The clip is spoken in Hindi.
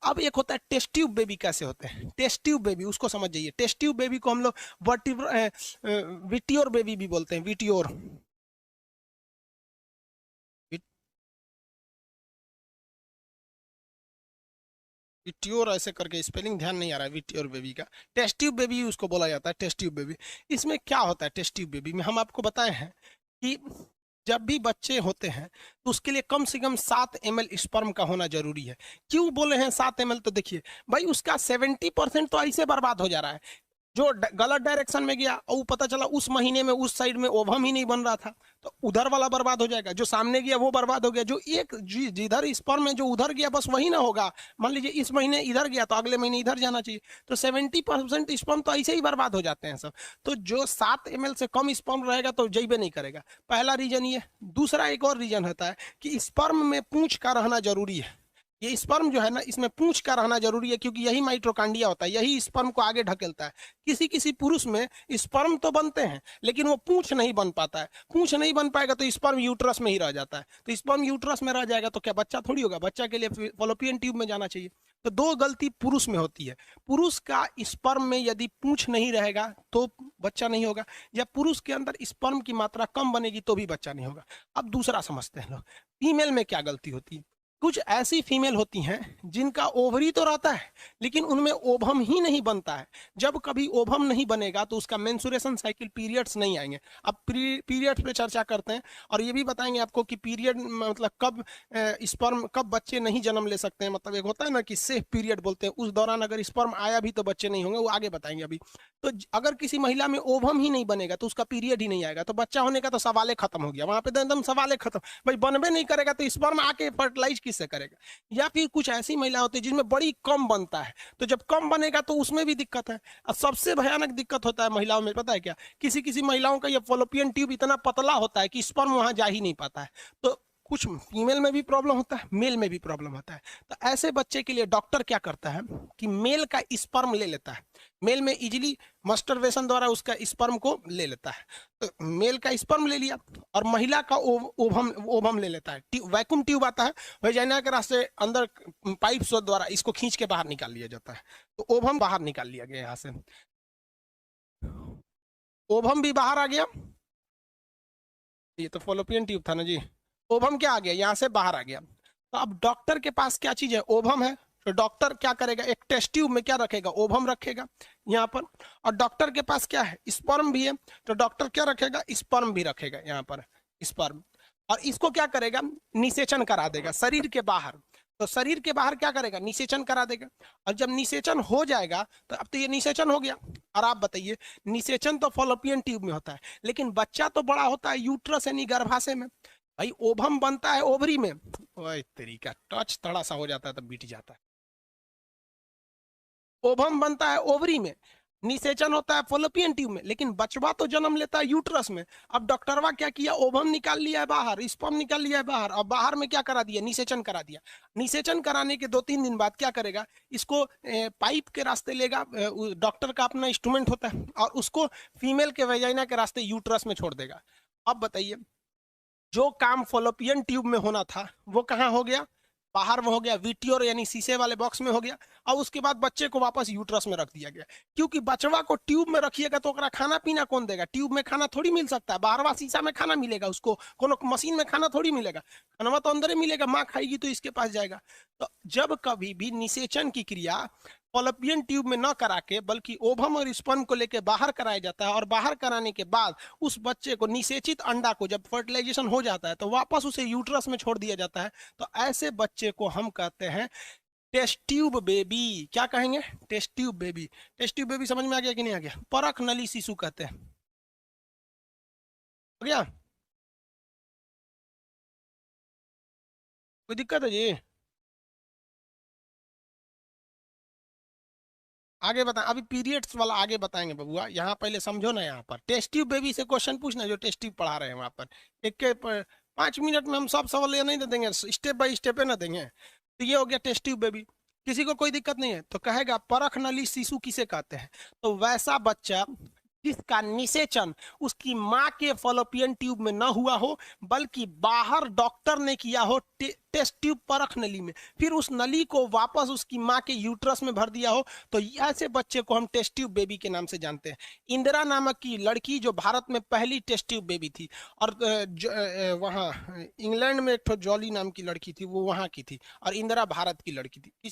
अब एक होता है टेस्ट ट्यूब बेबी। कैसे होते हैं टेस्ट ट्यूब बेबी, उसको समझ जाइए। टेस्ट ट्यूब बेबी को हम लोग विटियोर बेबी भी बोलते हैं, विटियोर। विट्योर ऐसे करके, स्पेलिंग ध्यान नहीं आ रहा है विट्योर बेबी का। टेस्ट ट्यूब बेबी उसको बोला जाता है, टेस्ट ट्यूब बेबी। इसमें क्या होता है टेस्ट ट्यूब बेबी में, हम आपको बताए हैं कि जब भी बच्चे होते हैं तो उसके लिए कम से कम 7 ml स्पर्म का होना जरूरी है। क्यों बोले हैं 7 ml? तो देखिए भाई, उसका 70% तो ऐसे बर्बाद हो जा रहा है। जो गलत डायरेक्शन में गया और वो पता चला उस महीने में उस साइड में ओवम ही नहीं बन रहा था, तो उधर वाला बर्बाद हो जाएगा। जो सामने गया वो बर्बाद हो गया। जो एक जिधर स्पर्म में जो उधर गया बस वही ना होगा। मान लीजिए इस महीने इधर गया तो अगले महीने इधर जाना चाहिए, तो 70% स्पर्म तो ऐसे ही बर्बाद हो जाते हैं सब। तो जो 7 ml से कम स्पर्म रहेगा तो जैबे नहीं करेगा। पहला रीजन ये। दूसरा एक और रीजन होता है कि स्पर्म में पूंछ का रहना जरूरी है। ये स्पर्म जो है ना, इसमें पूंछ का रहना जरूरी है, क्योंकि यही माइट्रोकांडिया होता है, यही स्पर्म को आगे ढकेलता है। किसी किसी पुरुष में स्पर्म तो बनते हैं लेकिन वो पूंछ नहीं बन पाता है। पूंछ नहीं बन पाएगा तो स्पर्म यूट्रस में ही रह जाता है। तो स्पर्म यूट्रस में रह जाएगा तो क्या बच्चा थोड़ी होगा? बच्चा के लिए फॉलोपियन ट्यूब में जाना चाहिए। तो दो गलती पुरुष में होती है। पुरुष का स्पर्म में यदि पूंछ नहीं रहेगा तो बच्चा नहीं होगा, या पुरुष के अंदर स्पर्म की मात्रा कम बनेगी तो भी बच्चा नहीं होगा। अब दूसरा समझते हैं लोग, फीमेल में क्या गलती होती है। कुछ ऐसी फीमेल होती हैं जिनका ओवरी तो रहता है लेकिन उनमें ओभम ही नहीं बनता है। जब कभी ओभम नहीं बनेगा तो उसका मेंसुरेशन साइकिल, पीरियड्स नहीं आएंगे। अब पीरियड्स पे चर्चा करते हैं और ये भी बताएंगे आपको कि पीरियड मतलब कब स्पर्म, कब बच्चे नहीं जन्म ले सकते हैं। मतलब एक होता है ना कि सेफ पीरियड बोलते हैं, उस दौरान अगर स्पर्म आया भी तो बच्चे नहीं होंगे, वो आगे बताएंगे अभी। तो अगर किसी महिला में ओभम ही नहीं बनेगा तो उसका पीरियड ही नहीं आएगा, तो बच्चा होने का तो सवाल खत्म हो गया। वहां पे तो एकदम सवाल खत्म। भाई बनबे नहीं करेगा तो स्पर्म आके फर्टिलाइज किससे करेगा? या फिर कुछ ऐसी महिला होती है जिनमें बड़ी कम बनता है, तो जब कम बनेगा तो उसमें भी दिक्कत है। और सबसे भयानक दिक्कत होता है महिलाओं में, पता है क्या? किसी किसी महिलाओं का ये फॉलोपियन ट्यूब इतना पतला होता है कि स्पर्म वहां जा ही नहीं पाता है। तो कुछ फीमेल में भी प्रॉब्लम होता है, मेल में भी प्रॉब्लम होता है। तो ऐसे बच्चे के लिए डॉक्टर क्या करता है कि मेल का स्पर्म ले लेता है। मेल में इजीली मस्टरवेशन द्वारा उसका स्पर्म को ले लेता है। तो मेल का स्पर्म ले लिया और महिला का ओवम ओवम ले लेता है। वैक्यूम ट्यूब आता है, वैजाइना के रास्ते अंदर पाइप द्वारा इसको खींच के बाहर निकाल लिया जाता है। तो ओवम बाहर निकाल लिया गया, यहाँ से ओवम भी बाहर आ गया। ये तो फॉलोपियन ट्यूब था ना जी। ओवम क्या आ गया? यहाँ से बाहर आ गया। तो अब डॉक्टर के पास क्या चीज है? ओवम है। तो डॉक्टर क्या करेगा? एक टेस्ट ट्यूब में क्या रखेगा? ओवम रखेगा यहाँ पर। और डॉक्टर के पास क्या है? स्पर्म भी है। तो डॉक्टर क्या रखेगा? स्पर्म भी रखेगा यहाँ पर, स्पर्म। और इसको क्या करेगा? निषेचन करा देगा शरीर के बाहर। तो शरीर के बाहर क्या करेगा? निषेचन करा देगा। और जब निषेचन हो जाएगा तो अब तो ये निषेचन हो गया। और आप बताइए, निषेचन तो फॉलोपियन ट्यूब में होता है लेकिन बच्चा तो बड़ा होता है यूट्रस यानी गर्भाशय में। भाई ओभम बनता है ओवरी में। ओए तेरी का टच थोड़ा सा हो जाता है तब बीट जाता है। ओभम बनता है ओवरी में, निषेचन होता है फॉलोपियन ट्यूब में, लेकिन बचवा तो जन्म लेता है यूट्रस में। अब डॉक्टरवा क्या किया? ओभम निकाल लिया है बाहर, स्पर्म निकाल लिया है बाहर, और बाहर में क्या करा दिया? निषेचन करा दिया। निषेचन कराने के 2-3 दिन बाद क्या करेगा? इसको पाइप के रास्ते लेगा, डॉक्टर का अपना इंस्ट्रूमेंट होता है, और उसको फीमेल के वेजाइना के रास्ते यूट्रस में छोड़ देगा। अब बताइए, जो काम फॉलोपियन ट्यूब में होना था वो कहाँ हो गया? बाहर में हो गया, वीटियोर यानी शीशे वाले बॉक्स में हो गया। और उसके बाद बच्चे को वापस यूट्रस में रख दिया गया। क्योंकि बचवा को ट्यूब में रखिएगा तो खाना पीना कौन देगा? ट्यूब में खाना थोड़ी मिल सकता है। बाहरवा शीशा में खाना मिलेगा उसको, कोनो मशीन में खाना थोड़ी मिलेगा। खाना तो अंदर ही मिलेगा, माँ खाएगी तो इसके पास जाएगा। तो जब कभी भी निषेचन की क्रिया फॉलोपियन ट्यूब में न करा के बल्कि ओवम और स्पर्म को लेकर बाहर कराया जाता है, और बाहर कराने के बाद उस बच्चे को, निषेचित अंडा को जब फर्टिलाइजेशन हो जाता है तो वापस उसे यूट्रस में छोड़ दिया जाता है। तो ऐसे बच्चे को हम कहते हैं टेस्ट ट्यूब बेबी। क्या कहेंगे? Test tube baby. Test tube baby समझ में आ गया कि नहीं आ गया? परख नली शिशु कहते हैं। हो गया? कोई दिक्कत है जी? आगे बता, अभी पीरियड्स वाला आगे बताएंगे बबुआ। यहाँ पहले समझो ना, यहाँ पर टेस्ट ट्यूब बेबी से क्वेश्चन पूछना जो टेस्ट ट्यूब पढ़ा रहे हैं वहां पर। एक के 5 मिनट में हम सब सवाल ये नहीं दे देंगे, स्टेप बाय स्टेप है ना देंगे। तो ये हो गया टेस्ट ट्यूब बेबी। किसी को कोई दिक्कत नहीं है तो कहेगा परख नली शिशु किसे कहते हैं? तो वैसा बच्चा जिसका निषेचन उसकी माँ के फॉलोपियन ट्यूब में न हुआ हो, बल्कि बाहर डॉक्टर ने किया हो टेस्ट ट्यूब परख नली में, फिर उस नली को वापस उसकी माँ के यूट्रस में भर दिया हो, तो ऐसे बच्चे को हम टेस्ट ट्यूब बेबी के नाम से जानते हैं। इंदिरा नामक की लड़की जो भारत में पहली टेस्ट ट्यूब बेबी थी, और वहाँ इंग्लैंड में एक तो जॉली नाम की लड़की थी, वो वहाँ की थी, और इंदिरा भारत की लड़की थी।